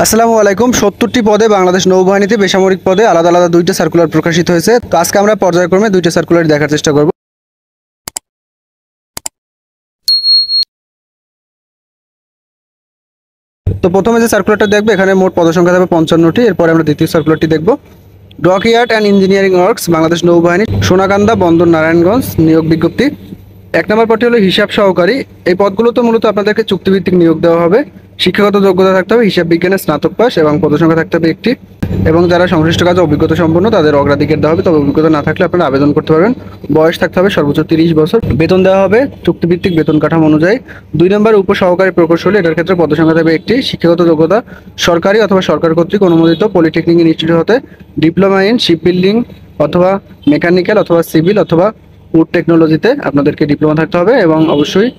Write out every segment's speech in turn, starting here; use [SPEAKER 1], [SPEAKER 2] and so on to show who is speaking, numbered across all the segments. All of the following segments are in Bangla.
[SPEAKER 1] আসসালামু আলাইকুম। ৭০টি পদে বাংলাদেশ নৌবাহিনীতে বেসামরিক পদে আলাদা আলাদা দুইটা সার্কুলার প্রকাশিত হয়েছে। তো আজকে আমরা পর্যায়ক্রমে দুইটা সার্কুলার দেখার চেষ্টা করব। তো প্রথমে যে সার্কুলারটা দেখবো, এখানে মোট পদসংখ্যা থাকবে ৫৫টি। এরপরে আমরা দ্বিতীয় সার্কুলারটি দেখব। Dockyard and engineering works Bangladesh নৌবাহিনী, সোনাকান্দা বন্দর, নারায়ণগঞ্জ, নিয়োগ বিজ্ঞপ্তি। ১ নম্বর পদটি হলো হিসাব সহকারী। এই পদগুলোতে মূলত আপনাদেরকে চুক্তিভিত্তিক নিয়োগ দেওয়া হবে। শিক্ষাগত যোগ্যতা থাকতে হবে হিসাব বিজ্ঞানের স্নাতক পাস এবং পদসংখ্যা থাকতে হবে একটি। এবং যারা সংশ্লিষ্ট কাজে অভিজ্ঞতা সম্পন্ন তাদের অগ্রাধিকার দেওয়া হবে, তবে অভিজ্ঞতা না থাকলে আপনারা আবেদন করতে পারবেন। বয়স থাকতে হবে সর্বোচ্চ 30 বছর। বেতন দেওয়া হবে চুক্তিভিত্তিক বেতন কাঠামো অনুযায়ী। ২ নম্বর উপসহকারী প্রকৌশলী, এটার ক্ষেত্রে পদসংখ্যা থাকবে একটি। শিক্ষাগত যোগ্যতা সরকারি অথবা সরকার কর্তৃক অনুমোদিত পলিটেকনিক ইনস্টিটিউট হতে ডিপ্লোমা ইন শিপ বিল্ডিং অথবা মেকানিক্যাল অথবা সিভিল অথবা উড টেকনোলজিতে আপনাদেরকে ডিপ্লোমা থাকতে হবে এবং অবশ্যই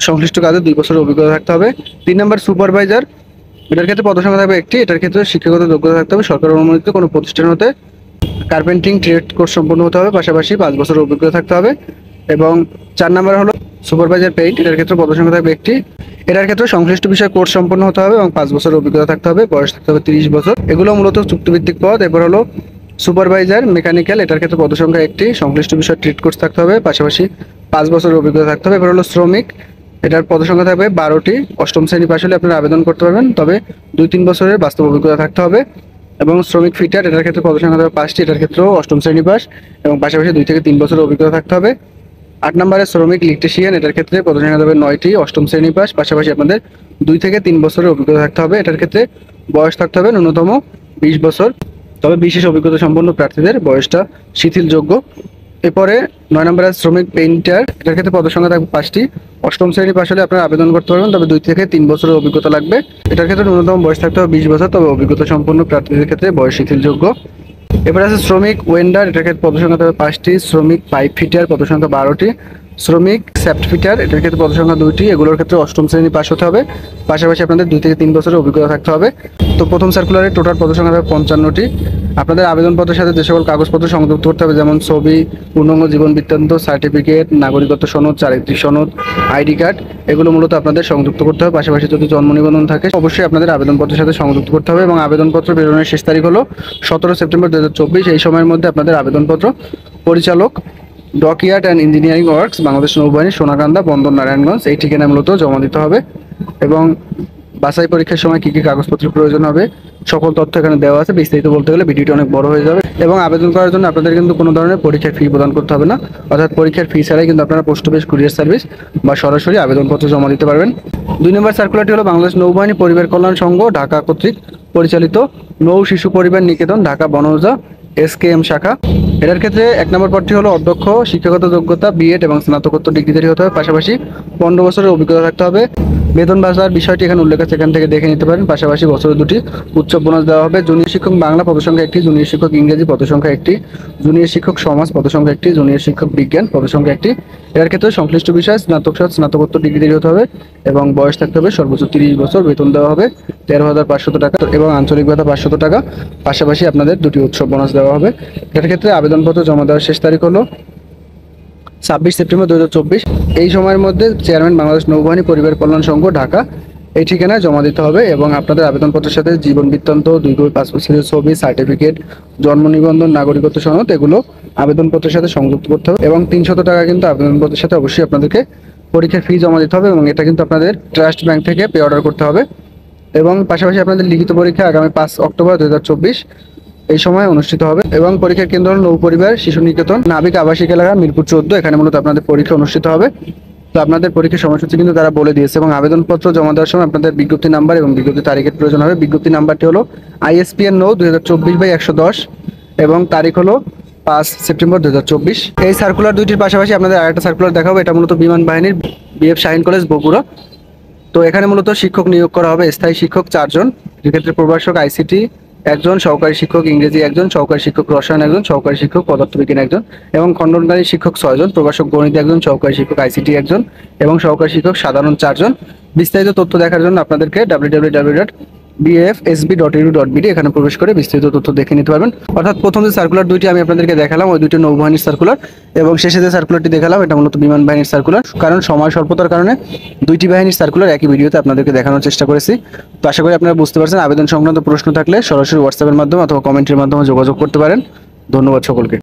[SPEAKER 1] সংশ্লিষ্ট কাজে 2 বছরের অভিজ্ঞতা থাকতে হবে। ৩ নম্বর সুপারভাইজার, এটার ক্ষেত্রে পদসংখ্যা থাকবে একটি। এটার ক্ষেত্রে শিক্ষাগত যোগ্যতা থাকতে হবে সরকার অনুমোদিত কোনো প্রতিষ্ঠান হতে কার্পেন্টিং ট্রেড কোর্স সম্পন্ন হতে হবে, পাশাপাশি 5 বছরের অভিজ্ঞতা থাকতে হবে। এবং 4 নম্বর হলো সুপারভাইজার পেইন্ট, এটার ক্ষেত্রে পদসংখ্যা থাকবে একটি। এটার ক্ষেত্রে সংশ্লিষ্ট বিষয়ে কোর্স সম্পন্ন হতে হবে এবং 5 বছরের অভিজ্ঞতা থাকতে হবে, বয়স থাকতে হবে 30 বছর। এগুলো মূলত চুক্তিভিত্তিক পদ। এরপর হলো সুপারভাইজার মেকানিক্যাল, এটার ক্ষেত্রে পদসংখ্যা একটি। সংশ্লিষ্ট বিষয়ে ট্রেড কোর্স থাকতে হবে, পাশাপাশি 5 বছরের অভিজ্ঞতা থাকতে হবে। এবার হলো শ্রমিক, এটার পদসংখ্যা থাকবে 12টি। 8ম শ্রেণী পাশ হলে আপনারা আবেদন করতে পারবেন, তবে 2-3 বছরের বাস্তব অভিজ্ঞতা থাকতে হবে। এবং শ্রমিক ফিটার, এটার ক্ষেত্রে পদসংখ্যা থাকবে 5টি। এটার ক্ষেত্রেও 8ম শ্রেণী পাস এবং পাশাপাশি 2 থেকে 3 বছরের অভিজ্ঞতা থাকতে হবে। 8 নম্বরে শ্রমিক ইলেকট্রিশিয়ান, এটার ক্ষেত্রে পদসংখ্যা থাকবে 9টি। 8ম শ্রেণী পাস, পাশাপাশি আপনাদের 2 থেকে 3 বছরের অভিজ্ঞতা থাকতে হবে। এটার ক্ষেত্রে বয়স থাকতে হবে ন্যূনতম 20 বছর, তবে বিশেষ অভিজ্ঞতা সম্পন্ন প্রার্থীদের বয়সটা শিথিলযোগ্য। এরপরে 9 নম্বরে শ্রমিক পেইন্টার, এটার ক্ষেত্রে পদসংখ্যা থাকবে 5টি। 8ম শ্রেণী পাশ হলে আপনারা আবেদন করতে পারবেন, তবে 2 থেকে 3 বছরের অভিজ্ঞতা লাগবে। এটার ক্ষেত্রে ন্যূনতম বয়স থাকতে হবে 20 বছর, তবে অভিজ্ঞতা সম্পন্ন প্রার্থীদের ক্ষেত্রে বয়স শিথিলযোগ্য। এবার আছে শ্রমিক ওয়েন্ডার, এটার ক্ষেত্রে পদসংখ্যা থাকবে 5টি। শ্রমিক পাইপ ফিটার, পদসংখ্যা 12টি। শ্রমিক সেপ্ট ফিটার, এটার ক্ষেত্রে পদসংখ্যা 2টি। এগুলোর ক্ষেত্রে 8ম শ্রেণী পাস হতে হবে, পাশাপাশি আপনাদের 2 থেকে 3 বছরের অভিজ্ঞতা থাকতে হবে। তো প্রথম সার্কুলারে টোটাল পদসংখ্যা থাকবে 55টি। আপনাদের আবেদনপত্রের সাথে যে সকল কাগজপত্র সংযুক্ত করতে হবে, যেমন ছবি, পূর্ণাঙ্গ জীবন বৃত্তান্ত, সার্টিফিকেট, নাগরিকত্ব সনদ, চারিত্রিক সনদ, আইডি কার্ড, এগুলো মূলত আপনাদের সংযুক্ত করতে হবে। পাশাপাশি যদি জন্ম নিবন্ধন থাকে অবশ্যই আপনাদের আবেদনপত্রের সাথে সংযুক্ত করতে হবে। এবং আবেদনপত্র প্রেরণের শেষ তারিখ হলো 17 সেপ্টেম্বর 2024। এই সময়ের মধ্যে আপনাদের আবেদনপত্র পরিচালক dockyard and engineering works Bangladesh নৌবাহিনী, সোনাকান্দা বন্দর, নারায়ণগঞ্জ, এই ঠিকানায় মূলত জমা দিতে হবে। এবং বাছাই পরীক্ষার সময় কী কী কাগজপত্রের প্রয়োজন হবে সকল তথ্য এখানে দেওয়া আছে। বিস্তারিত বলতে গেলে ভিডিওটি অনেক বড় হয়ে যাবে। এবং আবেদন করার জন্য আপনাদের কিন্তু কোনো ধরনের পরীক্ষার ফি প্রদান করতে হবে না, অর্থাৎ পরীক্ষার ফি ছাড়াই কিন্তু আপনারা পোস্ট অফিস কুরিয়ার সার্ভিস বা সরাসরি আবেদনপত্র জমা দিতে পারবেন। 2 নম্বর সার্কুলারটি হলো বাংলাদেশ নৌবাহিনী পরিবার কল্যাণ সংঘ ঢাকা কর্তৃক পরিচালিত নৌ শিশু পরিবার নিকেতন, ঢাকা বনৌজা, SKM শাখা। এটার ক্ষেত্রে 1 নম্বর পদটি হলো অধ্যক্ষ। শিক্ষাগত যোগ্যতা বিএড এবং স্নাতকোত্তর ডিগ্রিধারী হতে হবে, পাশাপাশি 15 বছরের অভিজ্ঞতা থাকতে হবে। বেতন বাজার বিষয়টি এখানে উল্লেখ আছে, এখান থেকে দেখে নিতে পারেন। পাশাপাশি বছরে 2টি উচ্চ বোনাস দেওয়া হবে। জুনিয়র শিক্ষক বাংলা পদসংখ্যা 1টি, জুনিয়র শিক্ষক ইংরেজি পদসংখ্যা 1টি, জুনিয়র শিক্ষক সমাজ পদসংখ্যা 1টি, জুনিয়র শিক্ষক বিজ্ঞান পদসংখ্যা 1টি। এর ক্ষেত্রে সংশ্লিষ্ট বিষয় স্নাতক সহ স্নাতকোত্তর ডিগ্রি হতে হবে এবং বয়স থাকতে হবে সর্বোচ্চ 30 বছর। বেতন দেওয়া হবে 13,500 টাকা এবং আঞ্চলিক ভাতা 500 টাকা। পাশাপাশি আপনাদের 2টি উৎসব বোনাস দেওয়া হবে। এর ক্ষেত্রে আবেদনপত্র জমা দেওয়ার শেষ তারিখ হলো 26 সেপ্টেম্বর 2024। এই সময়ের মধ্যে চেয়ারম্যান বাংলাদেশ নৌবাহিনী পরিবার কল্যাণ সংঘ, ঢাকা, এই ঠিকানায় জমা দিতে হবে। এবং আপনাদের আবেদনপত্রের সাথে জীবন বৃত্তান্ত, 2 কপি পাসপোর্ট সাইজের ছবি, সার্টিফিকেট, জন্ম নিবন্ধন, নাগরিকত্ব সনদ, এগুলো আবেদনপত্রের সাথে সংযুক্ত করতে হবে। এবং 300 টাকা কিন্তু আবেদনপত্রের সাথে অবশ্যই আপনাদেরকে পরীক্ষার ফি জমা দিতে হবে এবং এটা কিন্তু আপনাদের ট্রাস্ট ব্যাংক থেকে পে অর্ডার করতে হবে। এবং পাশাপাশি আপনাদের লিখিত পরীক্ষা আগামী 5 অক্টোবর 2024 এই সময় অনুষ্ঠিত হবে। এবং পরীক্ষার কেন্দ্র হল নৌ পরিবার শিশু নিকেতন, নাবিক আবাসিক এলাকা, মিরপুর 14। এখানে মূলত আপনাদের পরীক্ষা অনুষ্ঠিত হবে। তো আপনাদের পরীক্ষার সময়সূচি কিন্তু তারা বলে দিয়েছে। এবং আবেদনপত্র জমা দেওয়ার সময় আপনাদের বিজ্ঞপ্তি নাম্বার এবং বিজ্ঞপ্তি তারিখের প্রয়োজন হবে। বিজ্ঞপ্তি নাম্বারটি হলো ISPN নৌ 2024/110 এবং তারিখ হলো 5 সেপ্টেম্বর 2024। এই সার্কুলার দুইটির পাশাপাশি আপনাদের আরেকটা সার্কুলার দেখাবো। এটা মূলত বিমান বাহিনীর BF শাহীন কলেজ বগুড়া। তো এখানে মূলত শিক্ষক নিয়োগ করা হবে, স্থায়ী শিক্ষক 4 জন, এক্ষেত্রে প্রভাষক ICT 1 জন, সহকারী শিক্ষক ইংরেজি 1 জন, সহকারী শিক্ষক রসায়ন 1 জন, সহকারী শিক্ষক পদার্থবিজ্ঞান 1 জন এবং খণ্ডকালীন শিক্ষক 6 জন, প্রভাষক গণিত 1 জন, সহকারী শিক্ষক ICT 1 জন এবং সহকারী শিক্ষক সাধারণ 4 জন। বিস্তারিত তথ্য দেখার জন্য আপনাদেরকে bfsb.edu.bd এখানে প্রবেশ করে বিস্তারিত তথ্য দেখে নিতে পারবেন। অর্থাৎ প্রথম যে সার্কুলার দুইটি আমি আপনাদেরকে দেখালাম ওই দুইটি নৌবাহিনীর সার্কুলার, এবং শেষে যে সার্কুলারটি দেখালাম এটা মূলত বিমান বাহিনীর সার্কুলার। কারণ সময় স্বল্পতার কারণে দুইটি বাহিনীর সার্কুলার একই ভিডিওতে আপনাদেরকে দেখানোর চেষ্টা করেছি। তো আশা করি আপনারা বুঝতে পারছেন। আবেদন সংক্রান্ত প্রশ্ন থাকলে সরাসরি হোয়াটসঅ্যাপের মাধ্যমে অথবা কমেন্টের মাধ্যমে যোগাযোগ করতে পারেন। ধন্যবাদ সকলকে।